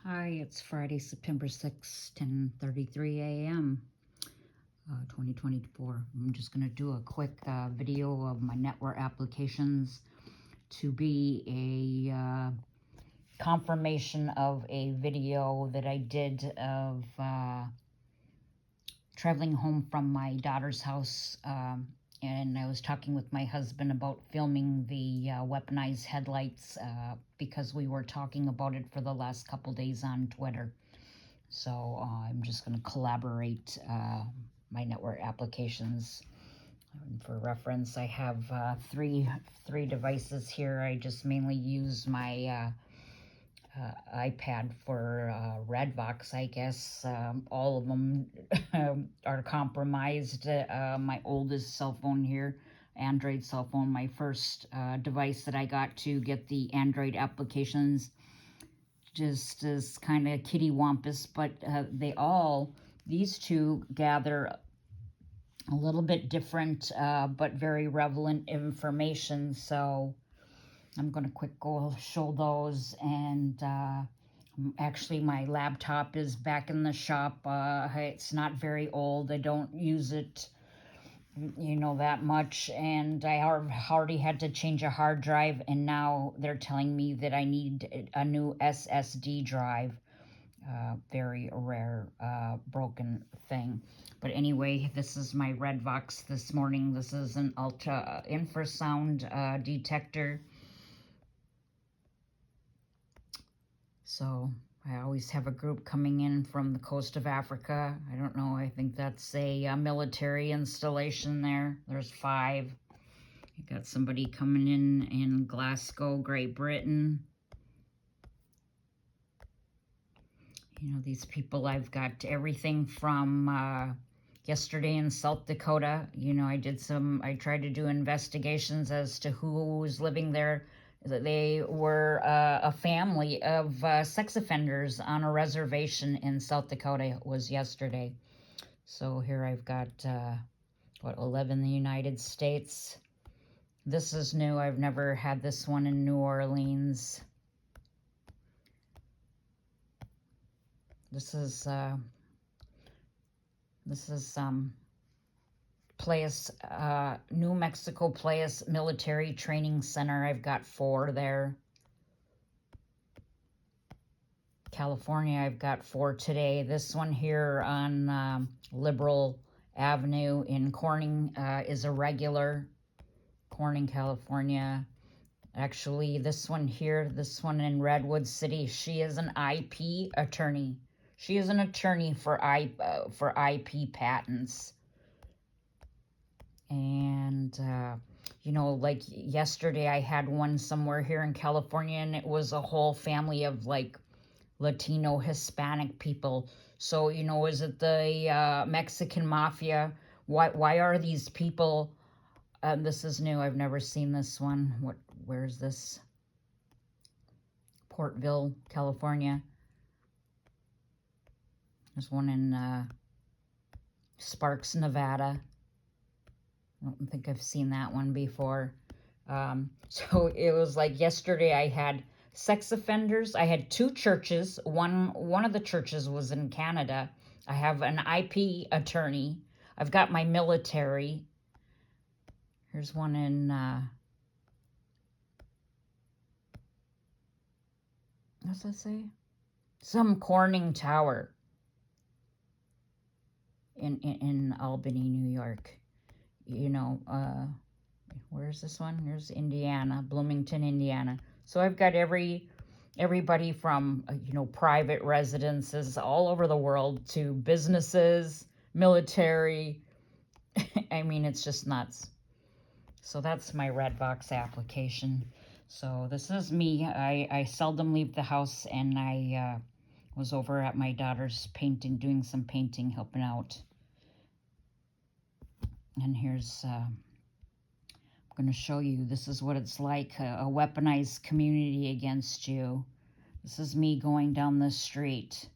Hi, it's Friday, September 6th, 10:33 a.m., 2024. I'm just going to do a quick video of my network applications to be a confirmation of a video that I did of traveling home from my daughter's house, and I was talking with my husband about filming the weaponized headlights because we were talking about it for the last couple days on Twitter. So I'm just going to collaborate my network applications. And for reference, I have three devices here. I just mainly use my iPad for Redbox, I guess. All of them are compromised. My oldest cell phone here, Android cell phone, my first device that I got to get the Android applications, just as kind of kittywampus, but these two gather a little bit different but very relevant information. So I'm going to quick go show those. And actually my laptop is back in the shop. It's not very old. I don't use it that much, and I already had to change a hard drive, and now they're telling me that I need a new SSD drive. Very rare broken thing. But anyway, this is my Redbox this morning. This is an ultra infrasound detector. So I always have a group coming in from the coast of Africa. I don't know, I think that's a military installation there. There's 5. I got somebody coming in Glasgow, Great Britain. These people, I've got everything from yesterday in South Dakota. I tried to do investigations as to who was living there. They were a family of sex offenders on a reservation in South Dakota. It was yesterday. So here I've got, 11 in the United States. This is new. I've never had this one in New Orleans. This is Place, New Mexico Place Military Training Center. I've got 4 there. California, I've got 4 today. This one here on Liberal Avenue in Corning is a regular. Corning, California. Actually, this one here, this one in Redwood City, she is an IP attorney. She is an attorney for IP patents. And, like yesterday I had one somewhere here in California, and it was a whole family of like Latino, Hispanic people. So, is it the Mexican mafia? Why are these people... this is new. I've never seen this one. Where is this? Portville, California. There's one in Sparks, Nevada. I don't think I've seen that one before. So it was like yesterday I had sex offenders. I had 2 churches. One of the churches was in Canada. I have an IP attorney. I've got my military. Here's one in what's that say? Some Corning Tower in Albany, New York. Where's this one? Here's Indiana, Bloomington, Indiana. So I've got everybody from private residences all over the world to businesses, military. I mean, it's just nuts. So that's my Redbox application. So this is me. I seldom leave the house, and I was over at my daughter's painting, doing some painting, helping out. And here's, I'm going to show you, this is what it's like, a weaponized community against you. This is me going down the street.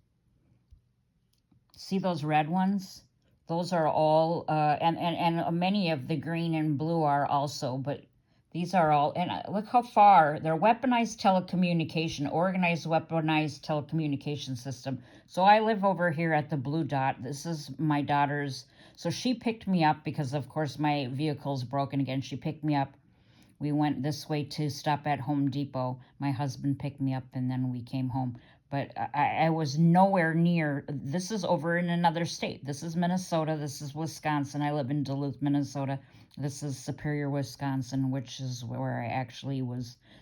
See those red ones? Those are all, and many of the green and blue are also, but These are all, and look how far they're weaponized telecommunication, organized weaponized telecommunication system. So I live over here at the blue dot. This is my daughter's. So she picked me up because, of course, my vehicle's broken again. She picked me up. We went this way to stop at Home Depot. My husband picked me up and then we came home. But I was nowhere near. This is over in another state. This is Minnesota. This is Wisconsin. I live in Duluth, Minnesota. This is Superior, Wisconsin, which is where I actually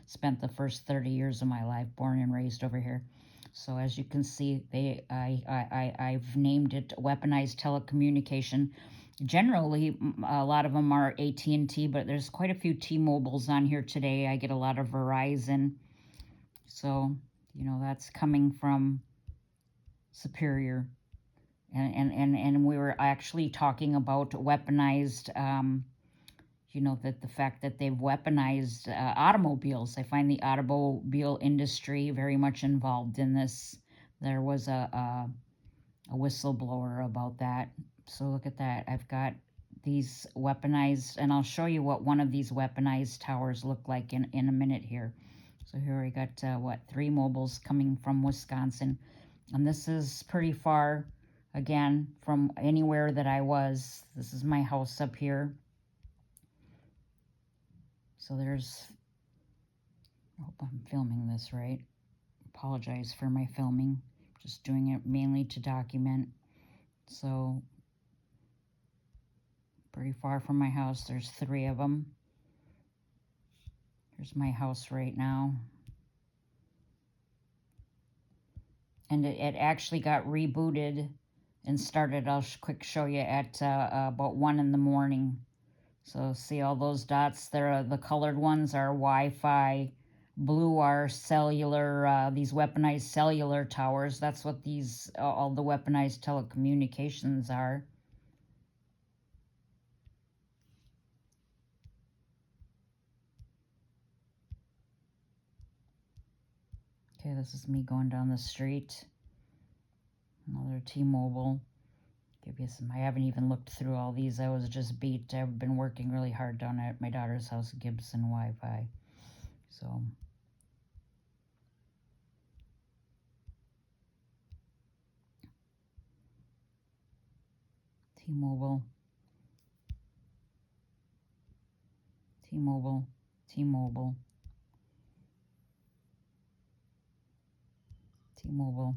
spent the first 30 years of my life, born and raised over here. So as you can see, I've named it weaponized telecommunication. Generally, a lot of them are AT&T, but there's quite a few T-Mobiles on here today. I get a lot of Verizon. So, that's coming from Superior. And we were actually talking about weaponized, that the fact that they've weaponized automobiles. I find the automobile industry very much involved in this. There was a whistleblower about that. So look at that. I've got these weaponized, and I'll show you what one of these weaponized towers look like in a minute here. So here I got, 3 mobiles coming from Wisconsin. And this is pretty far, again, from anywhere that I was. This is my house up here. So there's, I hope I'm filming this right. Apologize for my filming. Just doing it mainly to document. So pretty far from my house. There's 3 of them. Here's my house right now. And it actually got rebooted and started. I'll quick show you at about 1 in the morning. So see all those dots there? The colored ones are Wi-Fi. Blue are cellular, these weaponized cellular towers. That's what these, all the weaponized telecommunications are. Okay, this is me going down the street. Another T-Mobile. Give you some, I haven't even looked through all these. I was just beat. I've been working really hard down at my daughter's house, Gibson Wi-Fi. So T-Mobile, T-Mobile, T-Mobile, T-Mobile,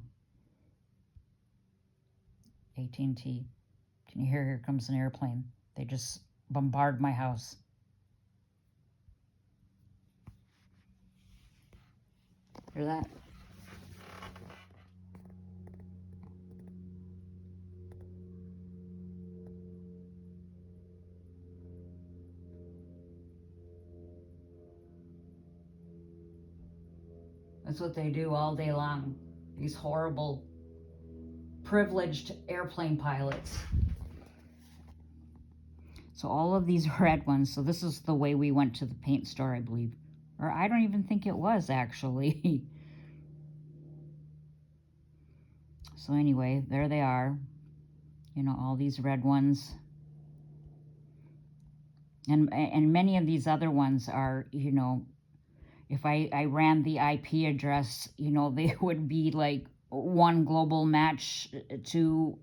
AT&T. Can you hear? Here comes an airplane. They just bombard my house. Hear that? That's what they do all day long. These horrible, privileged airplane pilots. So all of these red ones, so this is the way we went to the paint store, I believe. Or I don't even think it was, actually. So anyway, there they are. All these red ones. And many of these other ones are, if I ran the IP address, they would be like one global match to,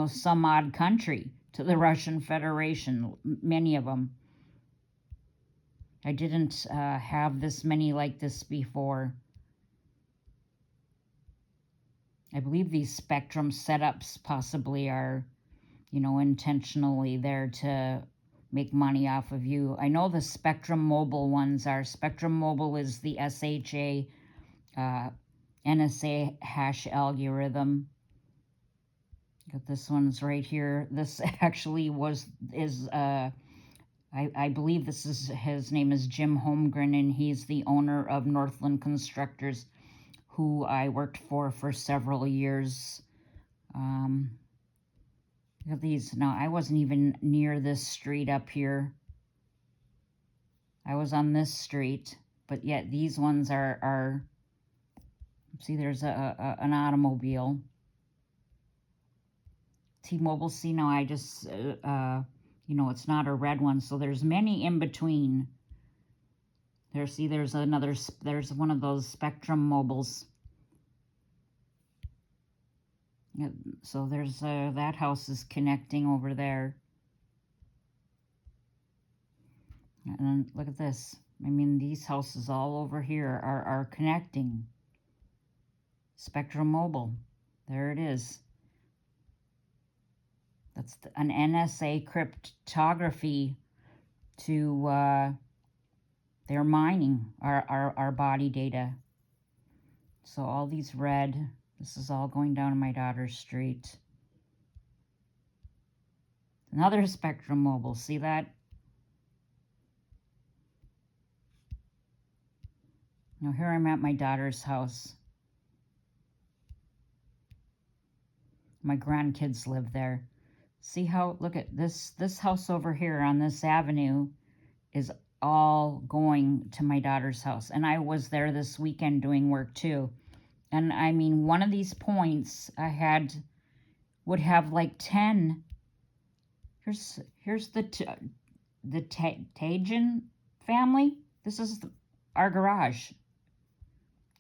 some odd country, to the Russian Federation, many of them. I didn't have this many like this before. I believe these spectrum setups possibly are, intentionally there to make money off of you. I know the Spectrum Mobile ones are. Spectrum Mobile is the SHA NSA hash algorithm. Got this one's right here. This actually I believe this is, his name is Jim Holmgren, and he's the owner of Northland Constructors, who I worked for several years. Look at these. Now, I wasn't even near this street up here. I was on this street, but yet these ones are see, there's an automobile. T-Mobile, see, now I just, it's not a red one, so there's many in between. There, see, there's another, there's one of those Spectrum mobiles. So there's, that house is connecting over there. And then look at this. I mean, these houses all over here are connecting. Spectrum Mobile. There it is. That's an NSA cryptography to, they're mining our body data. So all these red, this is all going down my daughter's street. Another Spectrum Mobile, see that? Now here I'm at my daughter's house. My grandkids live there. See how, look at this house over here on this avenue is all going to my daughter's house. And I was there this weekend doing work too. And I mean, one of these points I would have like 10. Here's the Tajin family. This is our garage.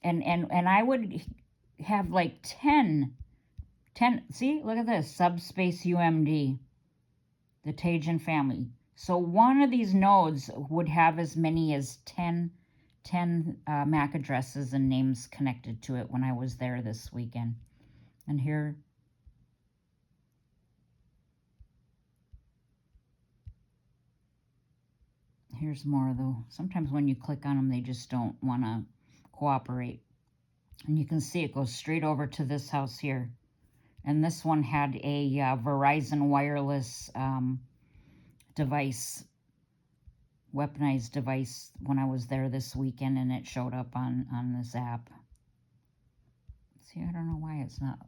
And I would have like 10, see, look at this, subspace UMD, the Tajin family. So one of these nodes would have as many as 10 MAC addresses and names connected to it when I was there this weekend. And here's more though. Sometimes when you click on them, they just don't want to cooperate. And you can see it goes straight over to this house here. And this one had a Verizon wireless device, weaponized device when I was there this weekend, and it showed up on this app. See, I don't know why it's not.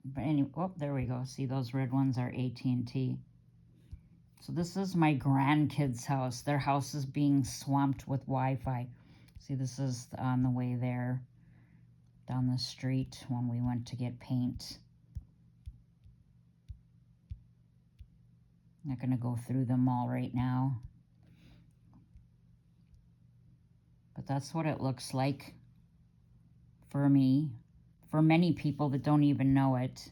But anyway, oh, there we go. See, those red ones are AT&T. So this is my grandkids' house. Their house is being swamped with Wi-Fi. See, this is on the way there, down the street when we went to get paint. I'm not going to go through them all right now. But that's what it looks like for me, for many people that don't even know it.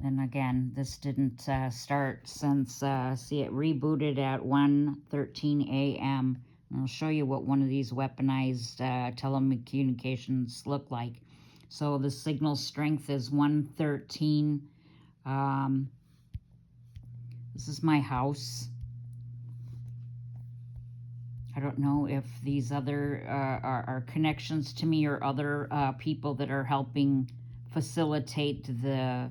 And again, this didn't start since, see, it rebooted at 1:13 a.m. And I'll show you what one of these weaponized telecommunications look like. So the signal strength is 113. This is my house. I don't know if these other are connections to me or other people that are helping facilitate the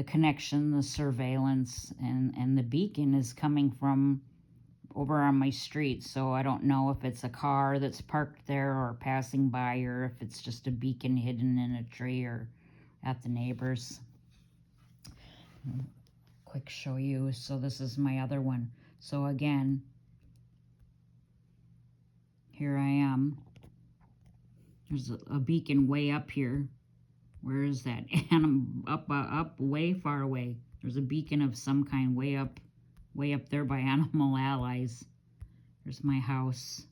connection, the surveillance, and the beacon is coming from over on my street. So I don't know if it's a car that's parked there or passing by, or if it's just a beacon hidden in a tree or at the neighbors. Quick show you. So this is my other one. So again, here I am. There's a beacon way up here. Where is that? And I'm up way far away. There's a beacon of some kind way up there by Animal Allies. There's my house.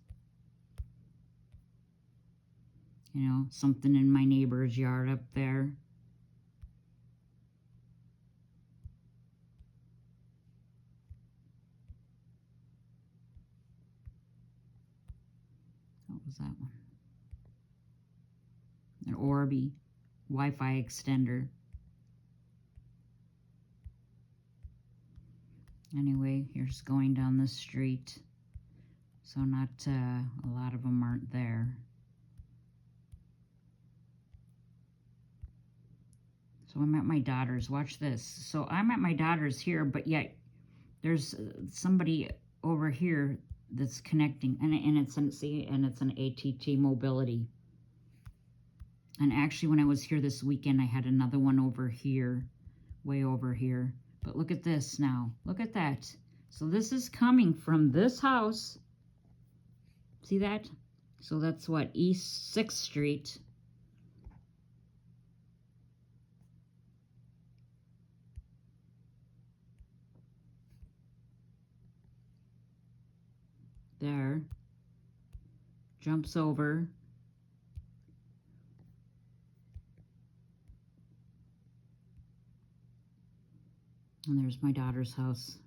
You know, something in my neighbor's yard up there. What was that one? An Orbi Wi-Fi extender. Anyway, here's going down the street. So not a lot of them aren't there. So I'm at my daughter's. Watch this. So I'm at my daughter's here, but yet there's somebody over here that's connecting, and it's an ATT mobility. And actually, when I was here this weekend, I had another one over here, way over here. But look at this now. Look at that. So this is coming from this house. See that? So that's what, East 6th Street. there, jumps over, and there's my daughter's house.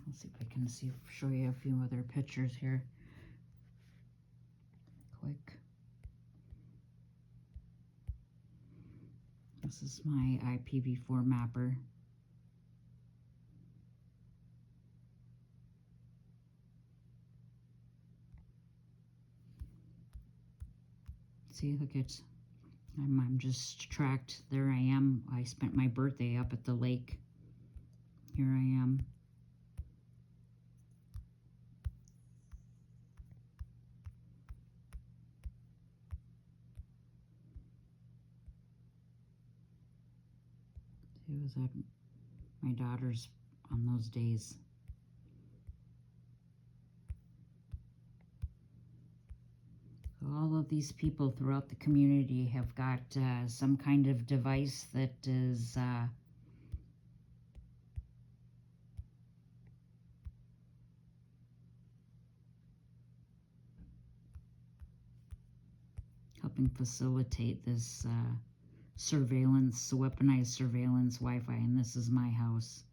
Let's see if I can show you a few other pictures here. Quick. This is my IPv4 mapper. See, look at, I'm just tracked. There I am. I spent my birthday up at the lake. Here I am. It was at my daughter's on those days. All of these people throughout the community have got some kind of device that is helping facilitate this surveillance, weaponized surveillance Wi-Fi, and this is my house.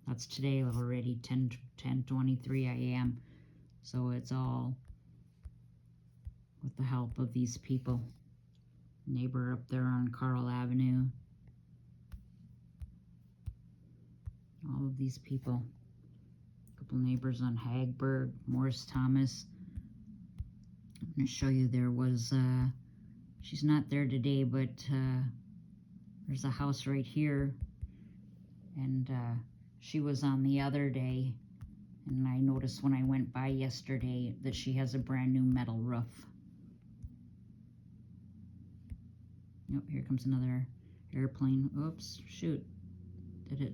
That's today already, 10:23 a.m. So it's all with the help of these people. Neighbor up there on Carl Avenue. All of these people. A couple neighbors on Hagberg, Morris Thomas. I'm going to show you there was, she's not there today, but there's a house right here. And she was on the other day. And I noticed when I went by yesterday that she has a brand new metal roof. Yep, here comes another airplane. Oops, shoot. Did it?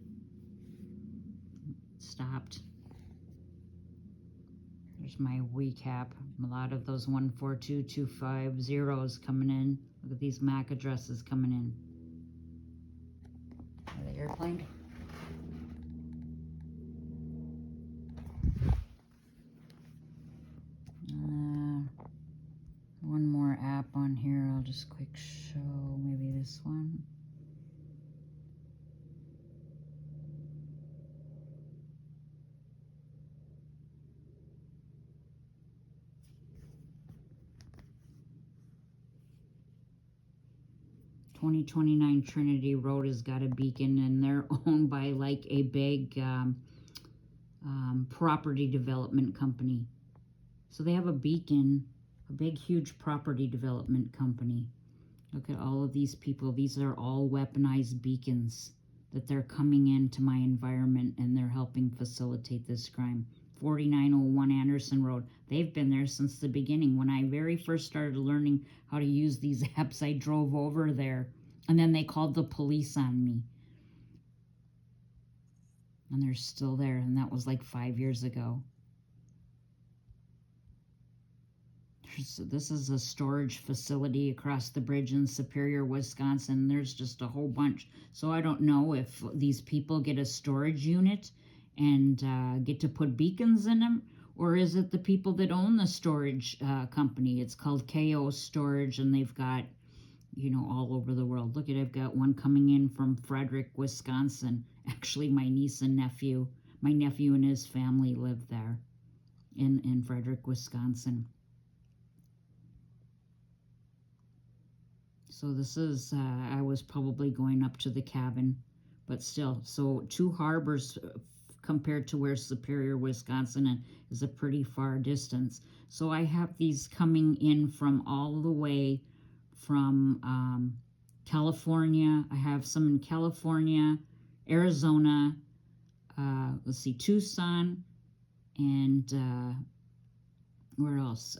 Stopped. There's my WeCap. A lot of those 142.250s coming in. Look at these MAC addresses coming in. Are they airplane? One more app on here. I'll just quick show maybe this one. .2029 Trinity Road has got a beacon, and they're owned by like a big property development company. So they have a beacon, a big huge property development company. Look at all of these people. These are all weaponized beacons that they're coming into my environment, and they're helping facilitate this crime. 4901 Anderson Road. They've been there since the beginning. When I very first started learning how to use these apps, I drove over there, and then they called the police on me. And they're still there, and that was like 5 years ago. This is a storage facility across the bridge in Superior, Wisconsin. There's just a whole bunch. So I don't know if these people get a storage unit and get to put beacons in them, or is it the people that own the storage company? It's called KO Storage, and they've got, you know, all over the world. Look at, I've got one coming in from Frederick, Wisconsin. Actually, my niece and nephew, my nephew and his family live there in Frederick, Wisconsin. So this is, I was probably going up to the cabin, but still. So 2 harbors compared to where Superior, Wisconsin is a pretty far distance. So I have these coming in from all the way from California. I have some in California, Arizona, let's see, Tucson, and where else?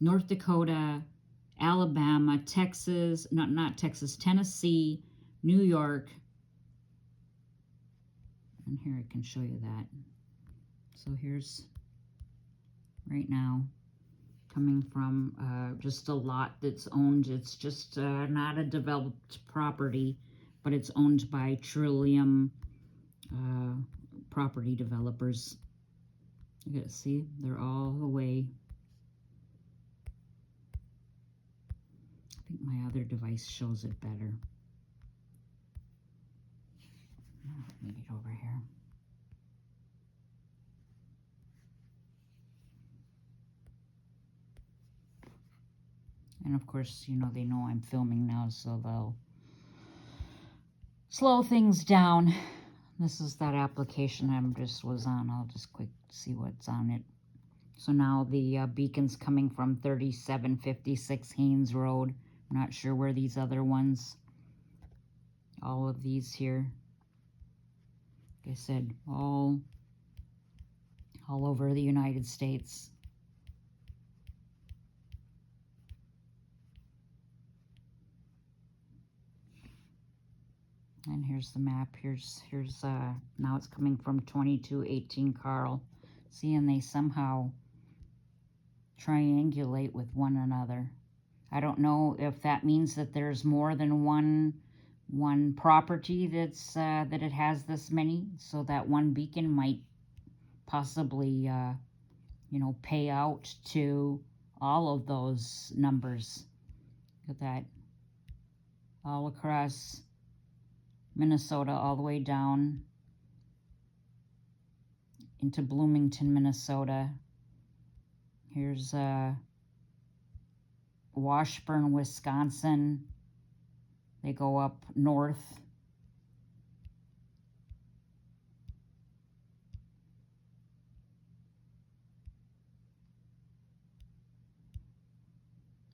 North Dakota, Alabama, Texas, not Texas, Tennessee, New York. And here I can show you that. So here's right now coming from just a lot that's owned. It's just not a developed property, but it's owned by Trillium property developers. You gotta see, they're all the way. I think my other device shows it better. Let me get over here. And of course, you know, they know I'm filming now, so they'll slow things down. This is that application I just was on. I'll just quick see what's on it. So now the beacon's coming from 3756 Haynes Road. I'm not sure where these other ones, all of these here. Like I said, all over the United States. And here's the map. Here's now it's coming from 2218 Carl. See, and they somehow triangulate with one another. I don't know if that means that there's more than one property that's that it has this many, so that one beacon might possibly you know, pay out to all of those numbers. Look at that, all across Minnesota, all the way down into Bloomington, Minnesota. Here's Washburn, Wisconsin. They go up north.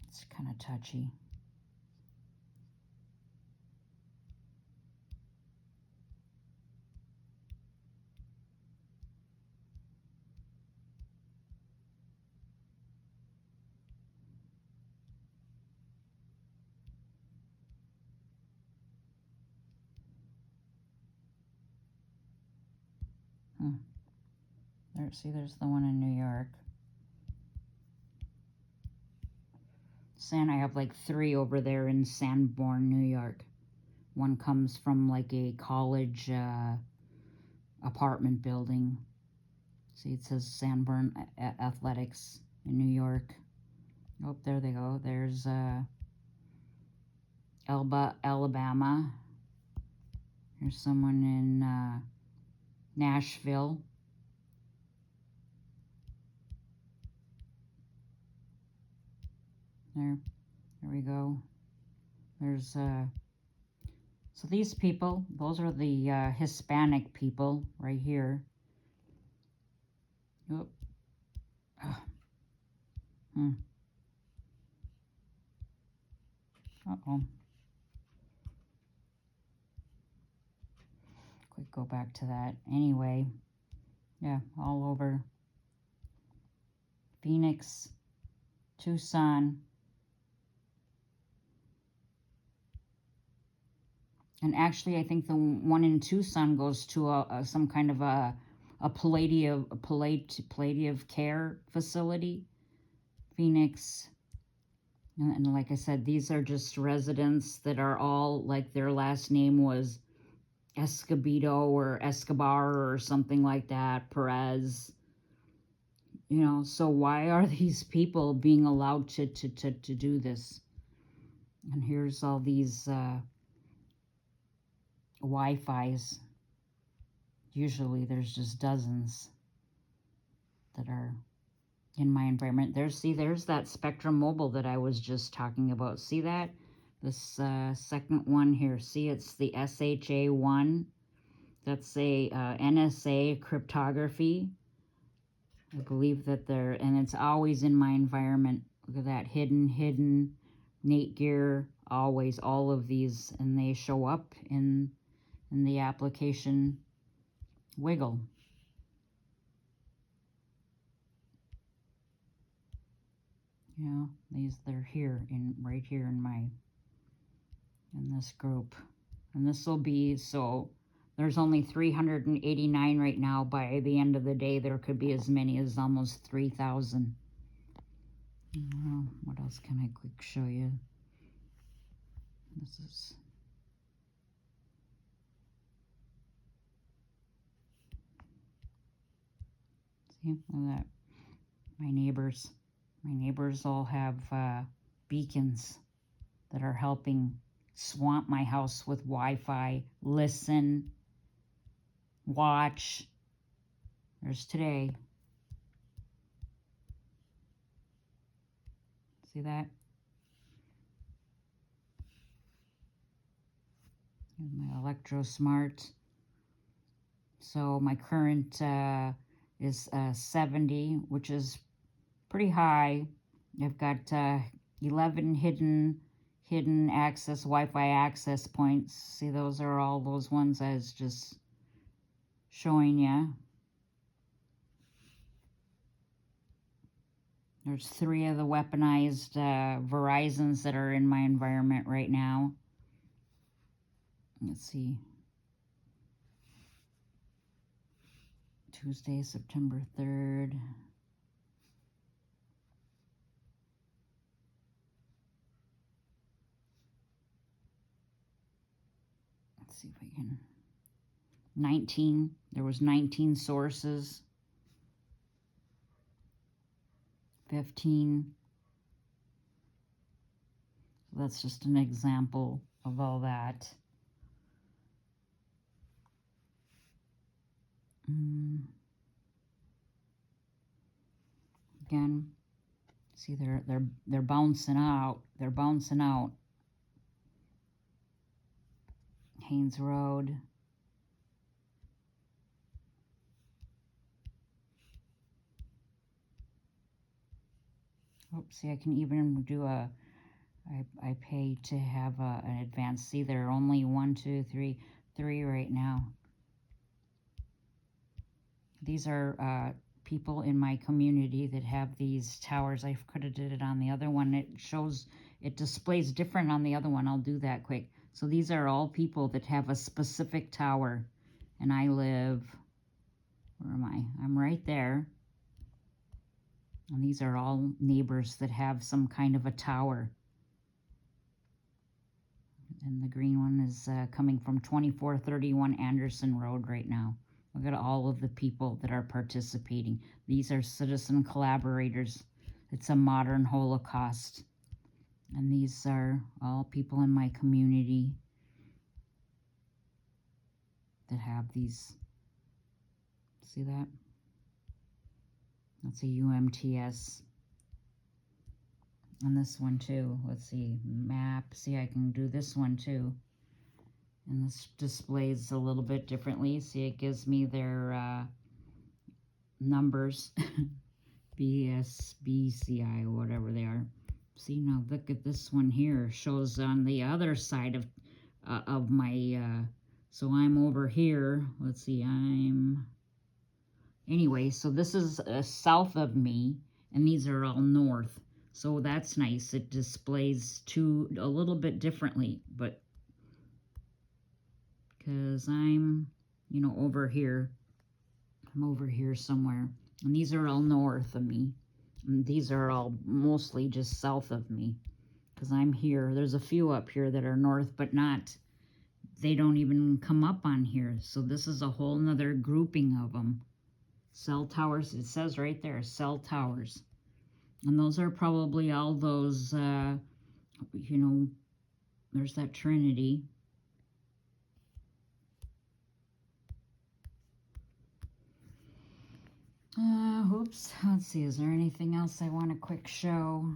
It's kind of touchy. There, see, there's the one in New York. I have like 3 over there in Sanborn, New York. One comes from like a college apartment building. See, it says Sanborn Athletics in New York. Oh, there they go. There's Alabama. There's someone in Nashville. There we go. There's so these people, those are the Hispanic people right here. Oh. Uh-oh. Quick, go back to that. Anyway, yeah, all over Phoenix, Tucson. And actually, I think the one in Tucson goes to some kind of a palliative care facility. Phoenix. And like I said, these are just residents that are all, like, their last name was Escobedo or Escobar or something like that, Perez. You know, so why are these people being allowed to do this? And here's all these Wi-Fis. Usually there's just dozens that are in my environment. There's that Spectrum Mobile that I was just talking about. See that? This second one here. See, it's the SHA-1. That's a NSA cryptography. I believe that they're, and it's always in my environment. Look at that, hidden, Nate Gear, always, all of these, and they show up in the application Wiggle. You know, they're here, right here in this group. And this will be, so there's only 389 right now. By the end of the day, there could be as many as almost 3,000. What else can I quick show you? This is... See, look at that. My neighbors all have beacons that are helping swamp my house with Wi-Fi, listen, watch. There's today. See that? Here's my Electro Smart. So my current is 70, which is pretty high. I've got 11 hidden access, Wi-Fi access points. See, those are all those ones I was just showing you. There's 3 of the weaponized Verizons that are in my environment right now. Let's see. Tuesday, September 3rd. Let's see if I can. 19. There was 19 sources. 15. So that's just an example of all that. Again, see they're bouncing out. They're bouncing out. Haynes Road. Oops, see, I can even do a, I pay to have an advance. See, there are only 1, 2, 3 right now. These are people in my community that have these towers. I could have did it on the other one. It displays different on the other one. I'll do that quick. So these are all people that have a specific tower. And I live, where am I? I'm right there. And these are all neighbors that have some kind of a tower. And the green one is coming from 2431 Anderson Road right now. Look at all of the people that are participating. These are citizen collaborators. It's a modern Holocaust. And these are all people in my community that have these. See that? That's a UMTS. And this one too. Let's see. Map. See, I can do this one too. And this displays a little bit differently. See, it gives me their numbers. BSBCI or whatever they are. See, now look at this one here. Shows on the other side of my, so I'm over here. Let's see, anyway, so this is south of me, and these are all north. So that's nice. It displays a little bit differently, but because I'm, over here. I'm over here somewhere. And these are all north of me. And these are all mostly just south of me. Because I'm here. There's a few up here that are north, but not, they don't even come up on here. So this is a whole nother grouping of them. Cell towers, it says right there, cell towers. And those are probably all those, there's that Trinity. Oops, let's see, is there anything else I want to quick show?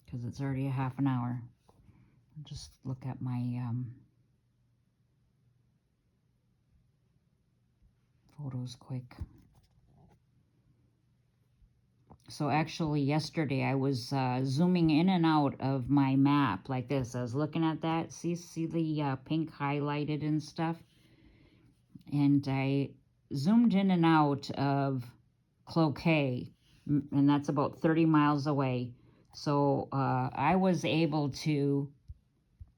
Because it's already a half an hour. I'll just look at my photos quick. So actually yesterday I was zooming in and out of my map like this. I was looking at that. See the pink highlighted and stuff? And I zoomed in and out of Cloquet, and that's about 30 miles away. So I was able to,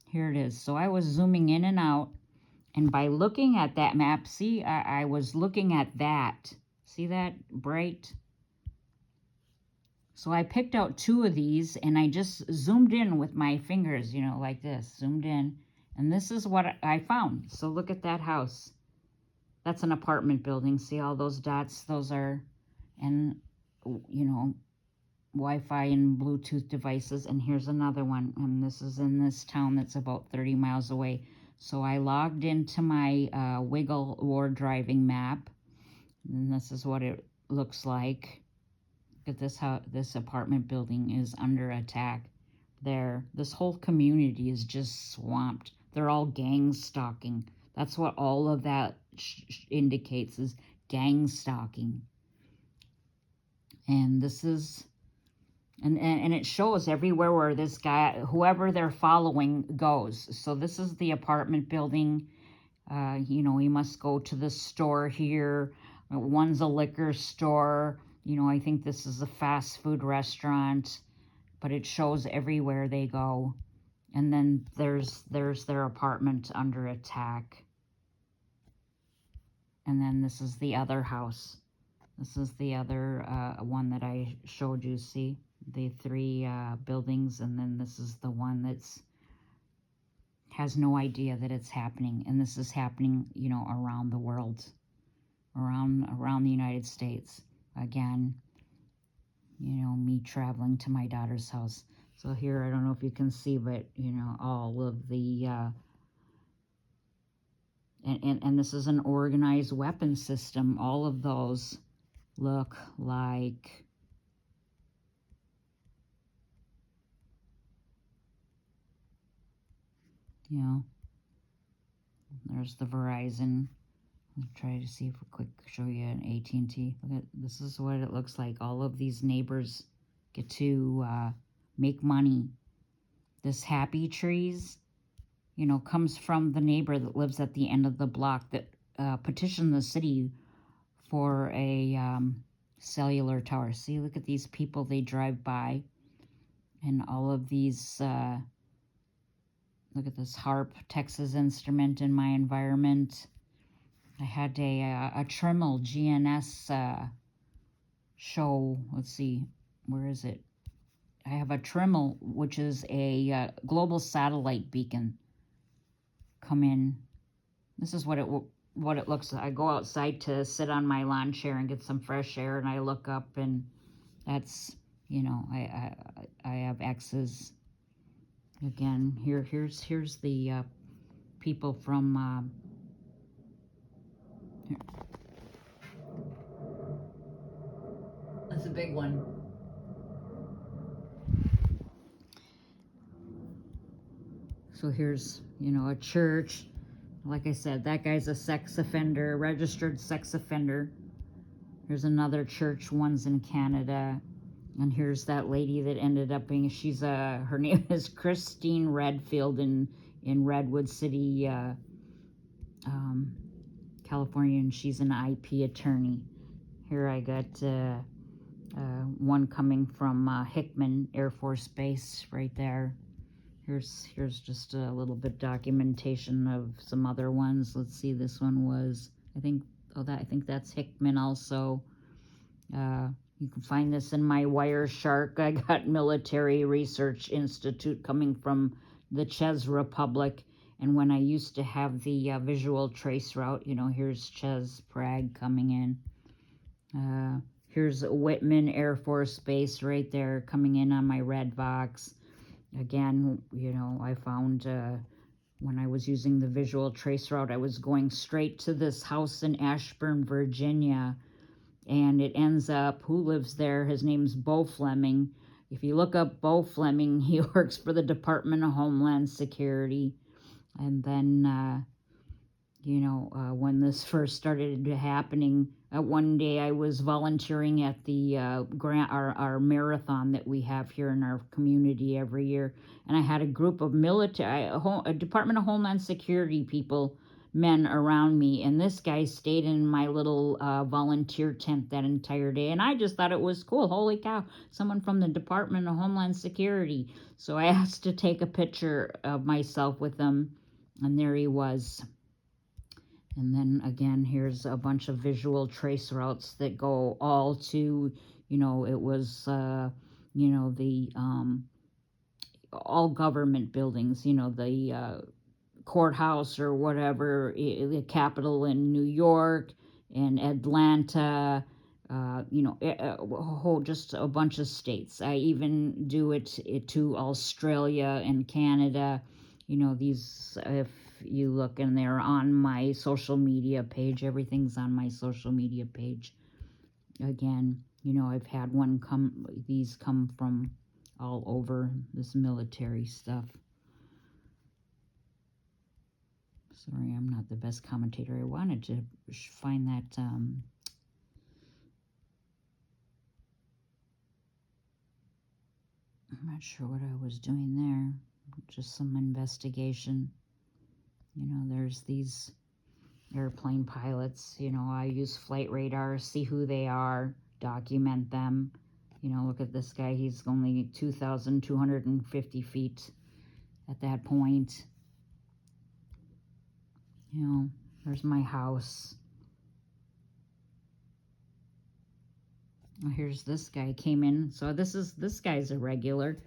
here it is. So I was zooming in and out, and by looking at that map, see, I was looking at that. See that bright? So I picked out 2 of these and I just zoomed in with my fingers, like this, zoomed in. And this is what I found. So look at that house. That's an apartment building. See all those dots? Those are, and, Wi-Fi and Bluetooth devices. And here's another one. And this is in this town that's about 30 miles away. So I logged into my Wiggle War driving map. And this is what it looks like. Look at this, how this apartment building is under attack. This whole community is just swamped. They're all gang stalking. That's what all of that indicates, is gang stalking. And this is, and it shows everywhere where this guy, whoever they're following, goes. So this is the apartment building. He must go to the store here. One's a liquor store. I think this is a fast food restaurant, but it shows everywhere they go. And then there's their apartment under attack. And then this is the other house. This is the other one that I showed you, see? The 3 buildings, and then this is the one that's has no idea that it's happening. And this is happening, around the world, around the United States. Again, me traveling to my daughter's house. So here, I don't know if you can see, but, all of the, and this is an organized weapon system. All of those look like, there's the Verizon. I'll try to see if we show you an AT&T. Look at, this is what it looks like. All of these neighbors get to make money. This Happy Trees, comes from the neighbor that lives at the end of the block that petitioned the city for a cellular tower. See, look at these people. They drive by, and all of these, look at this harp, Texas Instrument in my environment. I had a Tremel GNS show. Let's see, where is it? I have a Tremel, which is a global satellite beacon, come in. This is what it looks like. I go outside to sit on my lawn chair and get some fresh air, and I look up, and that's, I have X's. Again, here's the people from. That's a big one. So here's, a church. Like I said, that guy's a sex offender, registered sex offender. Here's another church, one's in Canada. And here's that lady that ended up being, her name is Christine Redfield in Redwood City, California, and she's an IP attorney. Here I got one coming from Hickman Air Force Base right there. Here's just a little bit documentation of some other ones. Let's see, this one was, I think that's Hickman also. You can find this in my Wireshark. I got Military Research Institute coming from the Czech Republic. And when I used to have the visual trace route, here's Czech Prague coming in. Here's Whitman Air Force Base right there coming in on my red box. Again, I found when I was using the visual trace route, I was going straight to this house in Ashburn, Virginia. And it ends up, who lives there? His name's Bo Fleming. If you look up Bo Fleming, he works for the Department of Homeland Security. And then, when this first started happening, one day I was volunteering at the our marathon that we have here in our community every year. And I had a group of a Department of Homeland Security men around me, and this guy stayed in my little volunteer tent that entire day, and I just thought it was cool. Holy cow, someone from the Department of Homeland Security. So I asked to take a picture of myself with him, and there he was. And then again, here's a bunch of visual trace routes that go all to, it was the all government buildings, the courthouse or whatever, the Capitol in New York and Atlanta, just a bunch of states. I even do it to Australia and Canada. These, if you look in there on my social media page, everything's on my social media page. Again, I've had these come from all over, this military stuff. Sorry, I'm not the best commentator. I wanted to find that, I'm not sure what I was doing there. Just some investigation. There's these airplane pilots. I use flight radar, see who they are, document them. Look at this guy. He's only 2,250 feet at that point. There's my house. Here's this guy came in. So this guy's a regular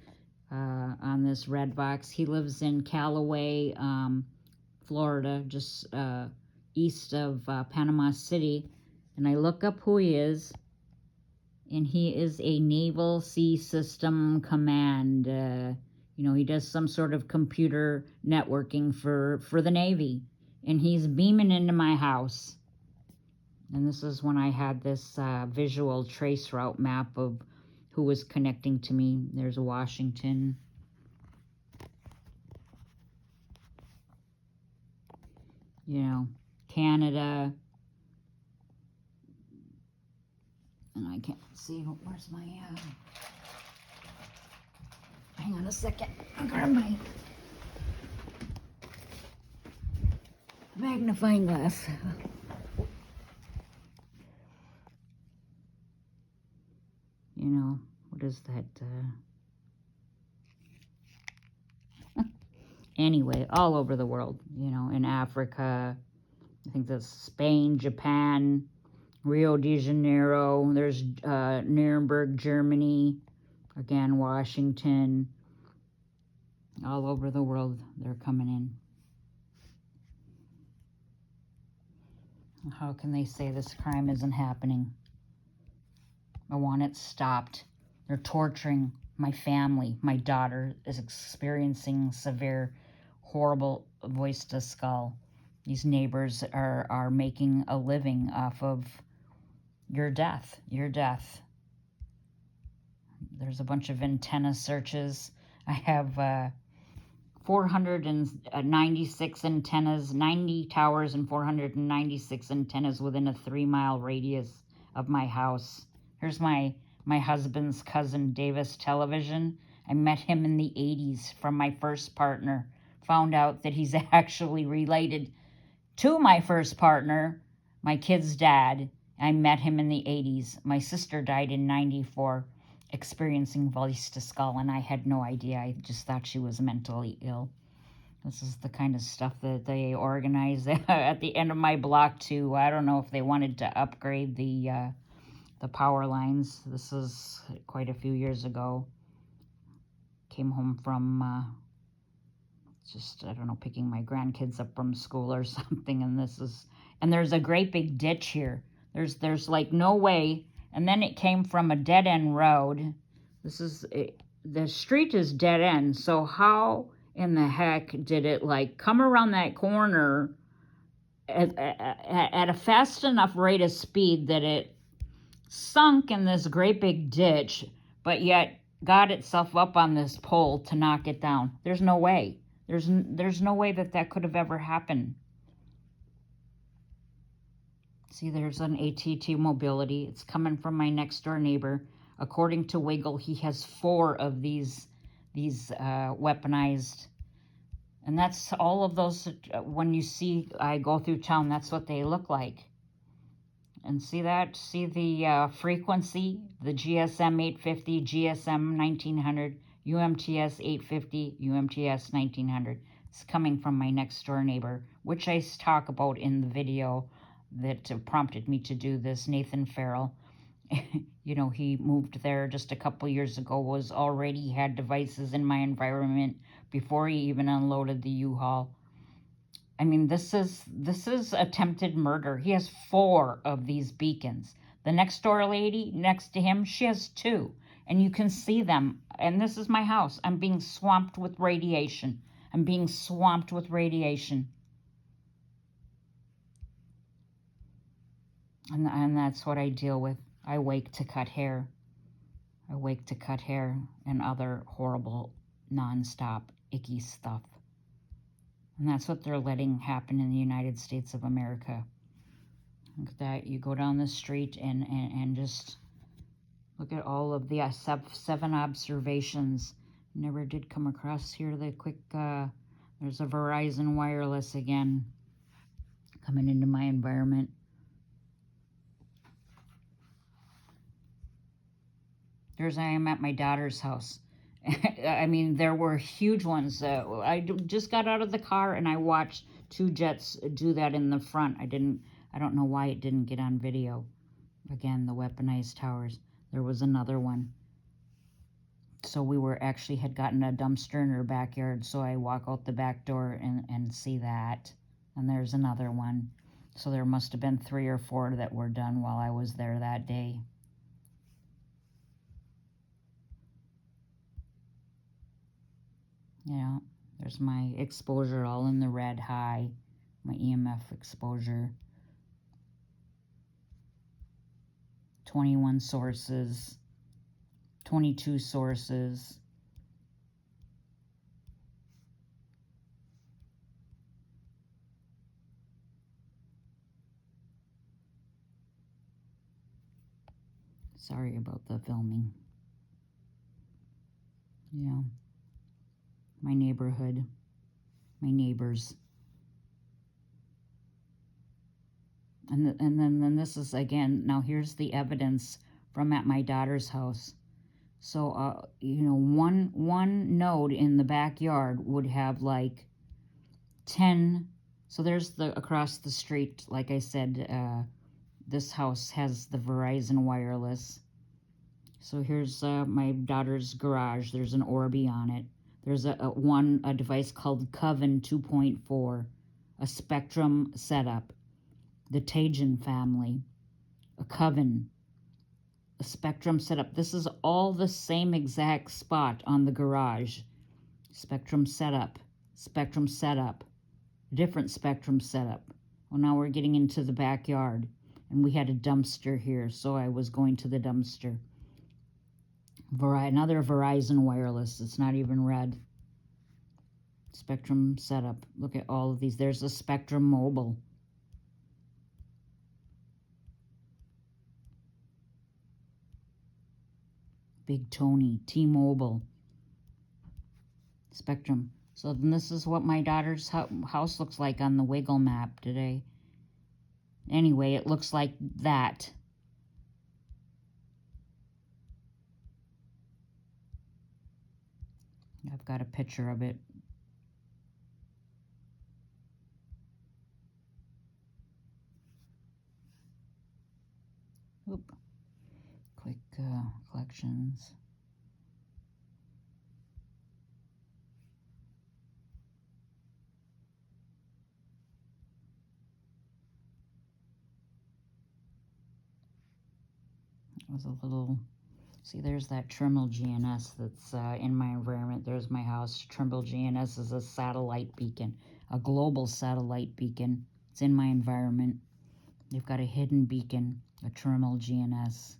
on this red box. He lives in Callaway, Florida, just east of Panama City. And I look up who he is, and he is a Naval Sea System Command. He does some sort of computer networking for the Navy. And he's beaming into my house. And this is when I had this visual trace route map of who was connecting to me. There's Washington. Canada. And I can't see, where's my, hang on a second. I'll grab my magnifying glass. What is that? Anyway, all over the world, in Africa, I think that's Spain, Japan, Rio de Janeiro, there's Nuremberg, Germany, again, Washington, all over the world, they're coming in. How can they say this crime isn't happening? I want it stopped. They're torturing my family. My daughter is experiencing severe, horrible voice to skull. These neighbors are making a living off of your death. There's a bunch of antenna searches. I have 496 antennas, 90 towers and 496 antennas within a 3-mile radius of my house. Here's my husband's cousin, Davis Television. I met him in the 80s from my first partner. Found out that he's actually related to my first partner, my kid's dad. I met him in the 80s. My sister died in 94, experiencing voice to skull, and I had no idea. I just thought she was mentally ill. This is the kind of stuff that they organize at the end of my block too. I don't know if they wanted to upgrade the power lines. This was quite a few years ago. Came home from I don't know, picking my grandkids up from school or something, and there's a great big ditch here. There's like no way, and then it came from a dead end road. The street is dead end, so how in the heck did it like come around that corner at a fast enough rate of speed that it sunk in this great big ditch, but yet got itself up on this pole to knock it down? There's no way. There's no way that could have ever happened. See, there's an ATT Mobility. It's coming from my next door neighbor. According to Wiggle, he has 4 of these weaponized. And that's all of those. When I go through town, that's what they look like. And see that? See the frequency? The GSM 850, GSM 1900, UMTS 850, UMTS 1900. It's coming from my next door neighbor, which I talk about in the video that prompted me to do this, Nathan Farrell. You know, he moved there just a couple years ago, was already had devices in my environment before he even unloaded the U-Haul. I mean, this is attempted murder. He has 4 of these beacons. The next door lady next to him, she has 2. And you can see them. And this is my house. I'm being swamped with radiation. I'm being swamped with radiation. And that's what I deal with. I wake to cut hair. I wake to cut hair and other horrible, nonstop, icky stuff. And that's what they're letting happen in the United States of America. Look at that. You go down the street and just look at all of the 7 observations. Never did come across here the quick, there's a Verizon wireless again coming into my environment. There's I am at my daughter's house. I mean, there were huge ones. I just got out of the car and I watched 2 jets do that in the front. I don't know why it didn't get on video. Again, the weaponized towers. There was another one. So we had gotten a dumpster in her backyard. So I walk out the back door and see that. And there's another one. So there must have been 3 or 4 that were done while I was there that day. Yeah, there's my exposure all in the red high, my EMF exposure. 21 sources, 22 sources. Sorry about the filming. Yeah. My neighborhood, my neighbors. And then this is again, now here's the evidence from at my daughter's house. So, you know, one node in the backyard would have like 10. So there's the across the street, like I said, this house has the Verizon wireless. So here's my daughter's garage. There's an Orbi on it. There's a device called Coven 2.4, a Spectrum setup, the Tajan family, a Coven, a Spectrum setup. This is all the same exact spot on the garage. Spectrum setup, different Spectrum setup. Well, now we're getting into the backyard, and we had a dumpster here, so I was going to the dumpster. Another Verizon wireless. It's not even red. Spectrum setup. Look at all of these. There's a Spectrum mobile. Big Tony, T-Mobile, Spectrum. So then this is what my daughter's house looks like on the Wiggle map today. Anyway, it looks like that. I've got a picture of it. Oop. Quick collections. It was a little... See, there's that Trimble GNS that's in my environment. There's my house. Trimble GNS is a satellite beacon, a global satellite beacon. It's in my environment. They've got a hidden beacon, a Trimble GNS.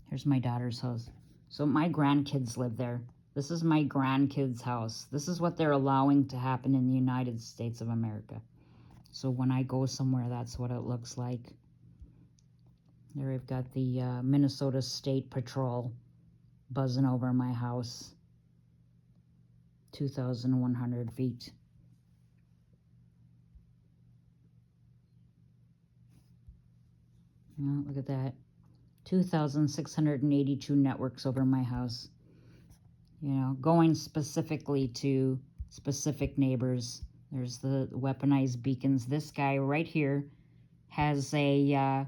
Here's my daughter's house. So my grandkids live there. This is my grandkids' house. This is what they're allowing to happen in the United States of America. So when I go somewhere, that's what it looks like. There we've got the Minnesota State Patrol buzzing over my house. 2,100 feet. Oh, look at that. 2,682 networks over my house. You know, going specifically to specific neighbors. There's the weaponized beacons. This guy right here has a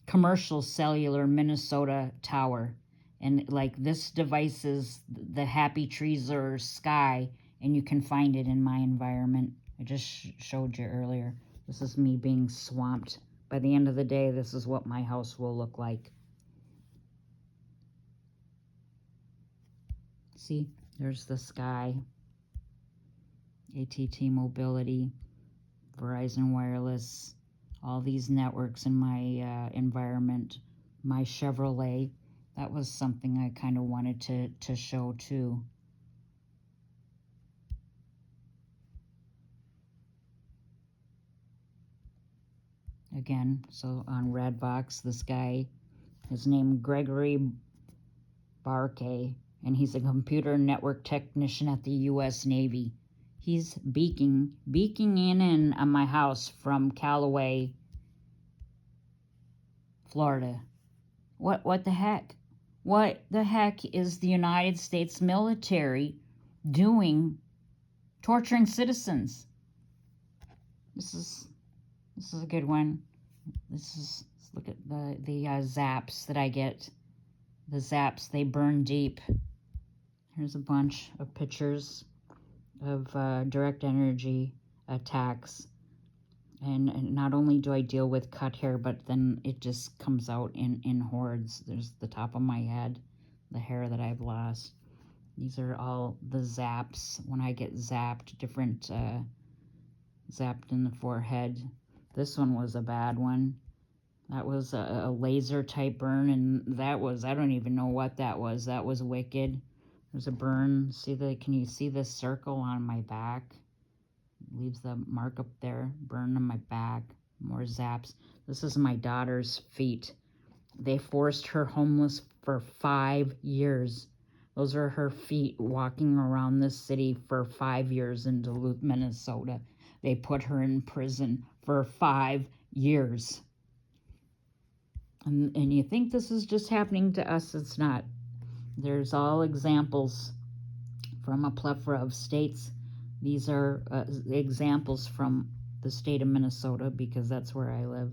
commercial cellular Minnesota tower. And like this device is the Happy Trees or Sky, and you can find it in my environment. I just showed you earlier. This is me being swamped. By the end of the day, this is what my house will look like. See, there's the Sky, AT&T Mobility, Verizon Wireless, all these networks in my environment. My Chevrolet, that was something I kind of wanted to show too. Again, so on Redbox, this guy is named Gregory Barkay, and he's a computer network technician at the U.S. Navy. He's beaking in on my house from Callaway, Florida. What the heck? What the heck is the United States military doing torturing citizens? This is a good one. Look at the zaps that I get. The zaps, they burn deep. Here's a bunch of pictures of direct energy attacks. And not only do I deal with cut hair, but then it just comes out in hordes. There's the top of my head, the hair that I've lost. These are all the zaps. When I get zapped, different zapped in the forehead. This one was a bad one. That was a laser type burn, and that was, I don't even know what that was. That was wicked. There's a burn. Can you see the circle on my back? Leaves the mark up there. Burn on my back. More zaps. This is my daughter's feet. They forced her homeless for 5 years. Those are her feet walking around this city for 5 years in Duluth, Minnesota. They put her in prison for 5 years. And you think this is just happening to us? It's not. There's all examples from a plethora of states. These are examples from the state of Minnesota, because that's where I live.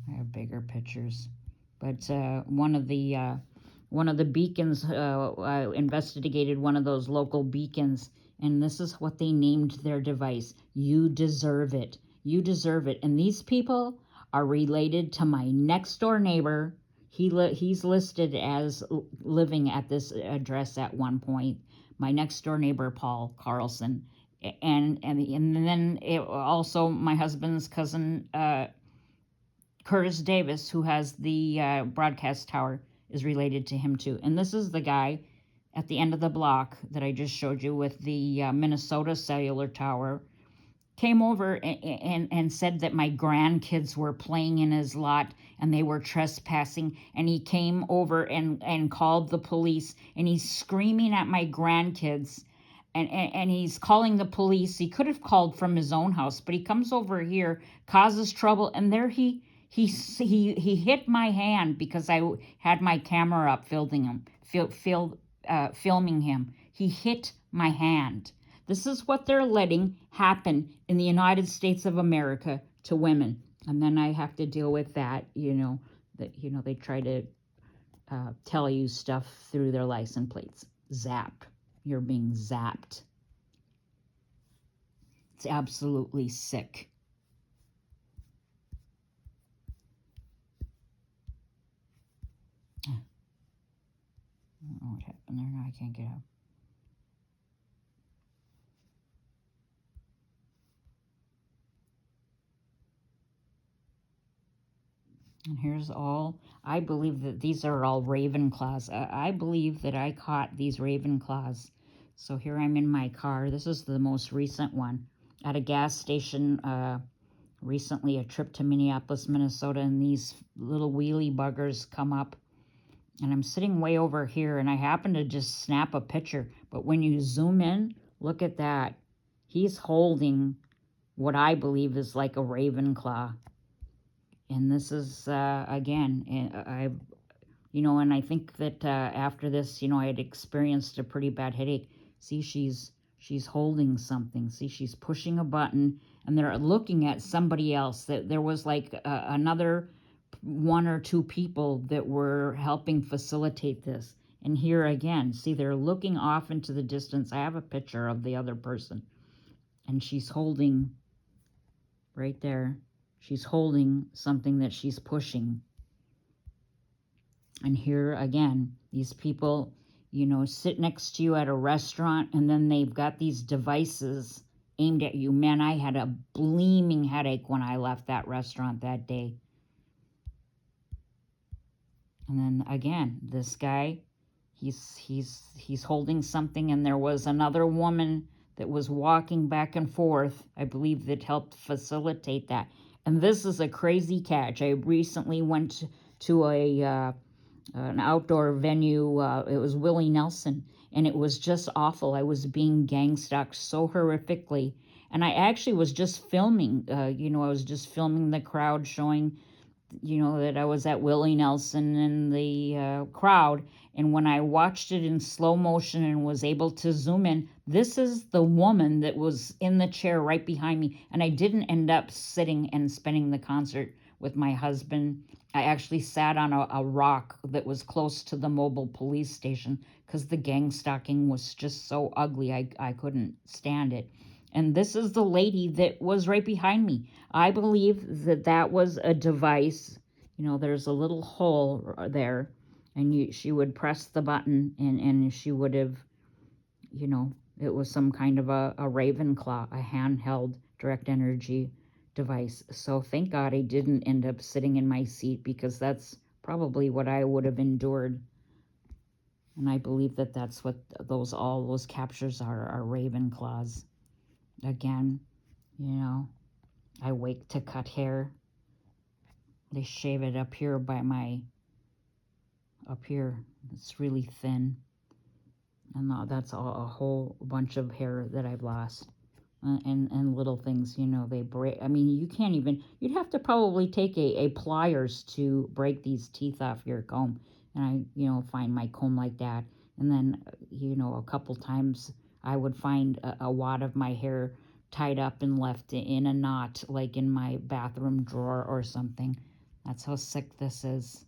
I have bigger pictures. But one of the beacons, I investigated one of those local beacons, and this is what they named their device. You deserve it. You deserve it. And these people are related to my next door neighbor. He's listed as living at this address at one point. My next door neighbor, Paul Carlson, and then also my husband's cousin, Curtis Davis, who has the broadcast tower, is related to him too. And this is the guy at the end of the block that I just showed you with the Minnesota cellular tower. Came over and said that my grandkids were playing in his lot and they were trespassing, and he came over and called the police, and he's screaming at my grandkids, and he's calling the police. He could have called from his own house, but he comes over here, causes trouble, and there he hit my hand because I had my camera up filming him. He hit my hand. This is what they're letting happen in the United States of America to women. And then I have to deal with that, they try to tell you stuff through their license plates. Zapped. You're being zapped. It's absolutely sick. I don't know what happened there. Now I can't get out. And here's all, I believe that these are all Ravenclaws. I believe that I caught these Ravenclaws. So here I'm in my car. This is the most recent one. At a gas station recently, a trip to Minneapolis, Minnesota, and these little wheelie buggers come up. And I'm sitting way over here, and I happen to just snap a picture. But when you zoom in, look at that. He's holding what I believe is like a Ravenclaw. And this is, again, and I think that after this, I had experienced a pretty bad headache. See, she's holding something. See, she's pushing a button, and they're looking at somebody else. That there was like another one or two people that were helping facilitate this. And here again, see, they're looking off into the distance. I have a picture of the other person, and she's holding right there. She's holding something that she's pushing. And here again, these people, sit next to you at a restaurant, and then they've got these devices aimed at you. Man, I had a bleeming headache when I left that restaurant that day. And then again, this guy, he's holding something, and there was another woman that was walking back and forth, I believe, that helped facilitate that. And this is a crazy catch. I recently went to an outdoor venue. It was Willie Nelson, and it was just awful. I was being gang stalked so horrifically, and I actually was just filming. I was just filming the crowd, showing that I was at Willie Nelson and the crowd. And when I watched it in slow motion and was able to zoom in, this is the woman that was in the chair right behind me. And I didn't end up sitting and spending the concert with my husband. I actually sat on a rock that was close to the mobile police station because the gang stalking was just so ugly. I couldn't stand it. And this is the lady that was right behind me. I believe that was a device. There's a little hole there, and she would press the button, and she would have, it was some kind of a Ravenclaw, a handheld direct energy device. So thank God I didn't end up sitting in my seat, because that's probably what I would have endured. And I believe that's what all those captures are Ravenclaws. Again, I wake to cut hair. They shave it up here up here. It's really thin. And that's a whole bunch of hair that I've lost. And little things, they break. I mean, you can't even, you'd have to probably take a pliers to break these teeth off your comb. And I, find my comb like that. And then, a couple times I would find a wad of my hair tied up and left in a knot, like in my bathroom drawer or something. That's how sick this is.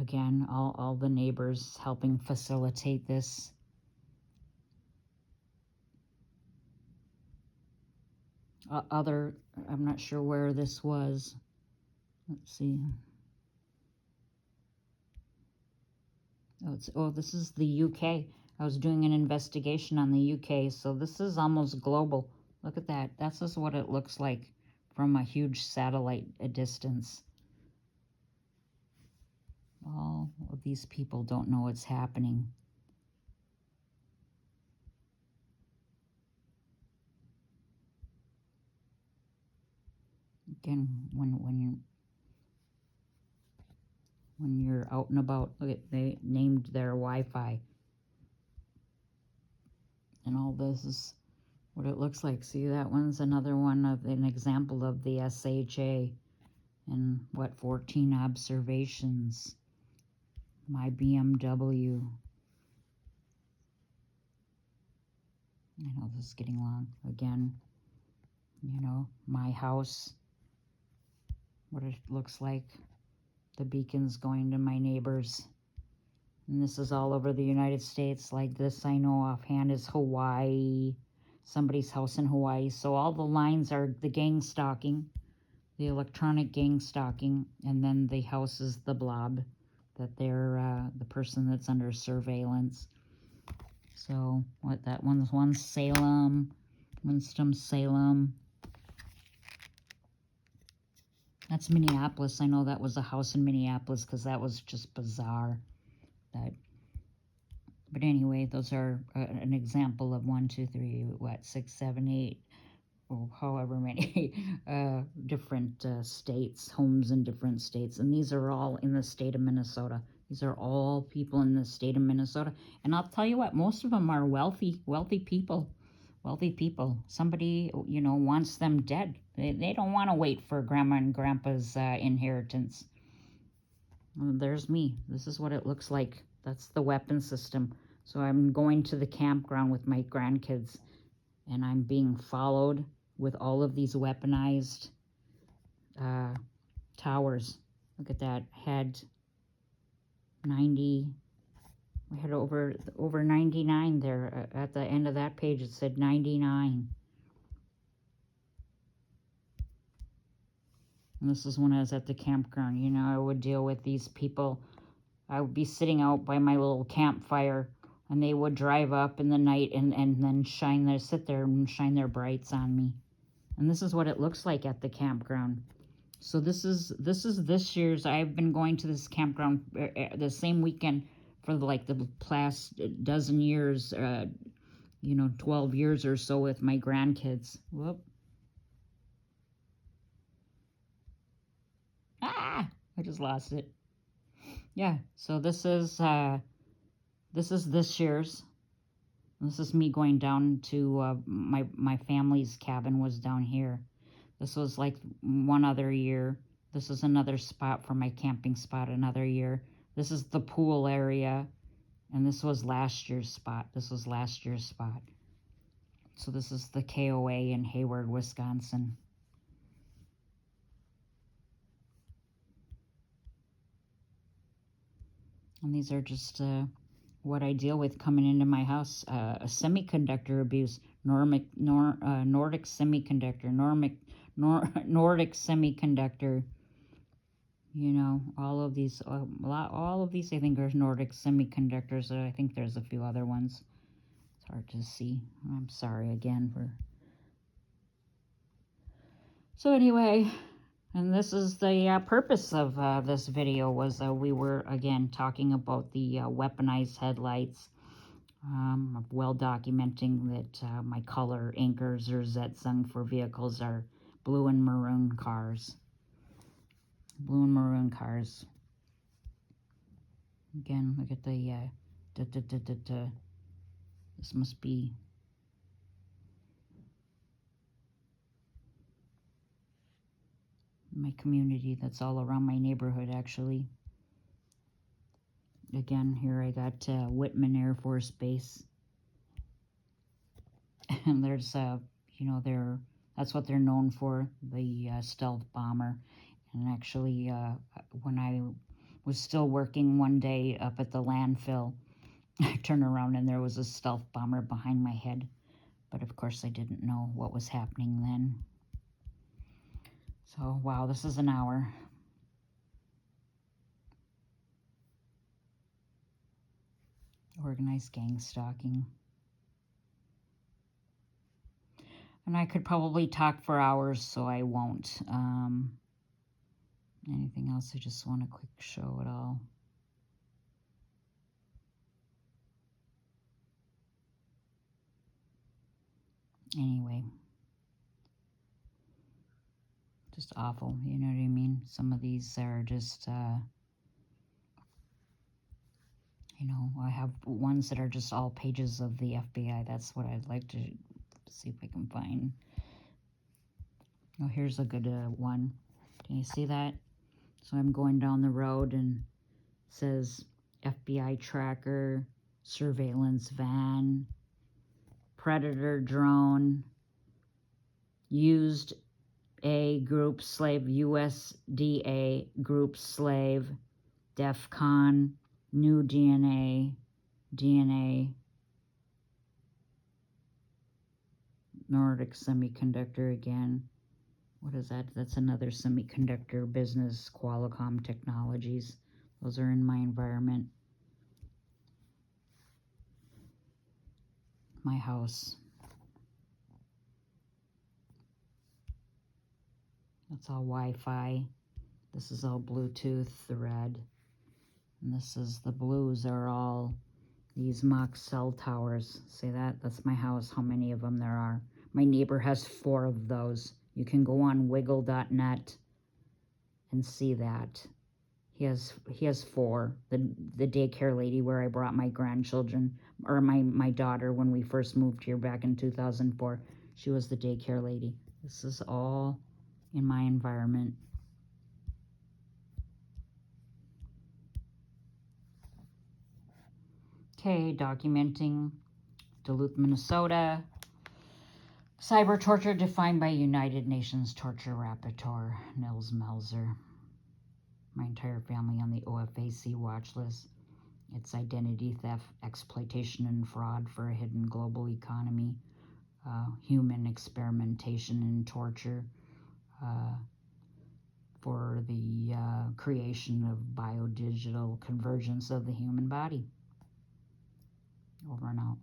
Again, all the neighbors helping facilitate this. I'm not sure where this was. Let's see. This is the UK. I was doing an investigation on the UK, so this is almost global. Look at that. That's just what it looks like from a huge satellite distance. All of these people don't know what's happening. Again, when you're out and about, look at, they named their Wi-Fi. And all this is what it looks like. See, that one's another one of an example of the SHA. And 14 observations. My BMW. I know this is getting long. Again, my house. What it looks like. The beacons going to my neighbors. And this is all over the United States. Like this, I know offhand, is Hawaii. Somebody's house in Hawaii. So all the lines are the gang stalking. The electronic gang stalking. And then the house is the blob. That they're the person that's under surveillance. So what that one's Salem. Winston-Salem. That's Minneapolis. I know that was a house in Minneapolis because that was just bizarre. But anyway, those are an example of 6, 7, 8, or however many different states, homes in different states. And these are all in the state of Minnesota. These are all people in the state of Minnesota. And I'll tell you what, most of them are wealthy people. Wealthy people. Somebody, wants them dead. They don't want to wait for grandma and grandpa's inheritance. Well, there's me. This is what it looks like. That's the weapon system. So I'm going to the campground with my grandkids, and I'm being followed with all of these weaponized towers. Look at that. Had 90. We had over 99 there. At the end of that page, it said 99. And this is when I was at the campground. You know, I would deal with these people. I would be sitting out by my little campfire, and they would drive up in the night and then sit there and shine their brights on me. And this is what it looks like at the campground. So this is this year's. I've been going to this campground the same weekend for like the past dozen years, 12 years or so with my grandkids. Whoop. I just lost it. Yeah, so this is this year's. This is me going down to my family's cabin was down here. This was like one other year. This is another spot for my camping spot another year. This is the pool area, and this was last year's spot. So this is the KOA in Hayward, Wisconsin. And these are just what I deal with coming into my house. A semiconductor abuse, Nordic semiconductor, Nordic semiconductor. You know, all of these, I think are Nordic semiconductors. I think there's a few other ones. It's hard to see. I'm sorry again for. So anyway, and this is the purpose of this video was we were again talking about the weaponized headlights. Well documenting that my color anchors or Zetsung for vehicles are blue and maroon cars. Again, look at the this must be my community. That's all around my neighborhood, actually. Again, here I got Whitman Air Force Base. And there's, that's what they're known for, the stealth bomber. And actually, when I was still working one day up at the landfill, I turned around and there was a stealth bomber behind my head. But of course, I didn't know what was happening then. So, wow, this is an hour. Organized gang stalking. And I could probably talk for hours, so I won't. Anything else? I just want to quick show it all. Anyway. Just awful, you know what I mean? Some of these are just, I have ones that are just all pages of the FBI. That's what I'd like to see if I can find. Oh, here's a good one. Can you see that? So I'm going down the road and it says FBI tracker, surveillance van, predator drone, used a group slave, USDA group slave, DEFCON, new DNA, Nordic semiconductor again. What is that? That's another semiconductor business, Qualcomm Technologies. Those are in my environment. My house. That's all Wi-Fi. This is all Bluetooth, the red. And this is the blues are all these mock cell towers. See that? That's my house, how many of them there are. My neighbor has 4 of those. You can go on wiggle.net and see that. He has 4. The daycare lady where I brought my grandchildren, or my daughter when we first moved here back in 2004. She was the daycare lady. This is all in my environment. Okay, documenting Duluth, Minnesota. Cyber torture defined by United Nations torture rapporteur Nils Melzer. my entire family on the OFAC watch list. It's identity theft, exploitation, and fraud for a hidden global economy, human experimentation and torture, for the creation of biodigital convergence of the human body. Over and out.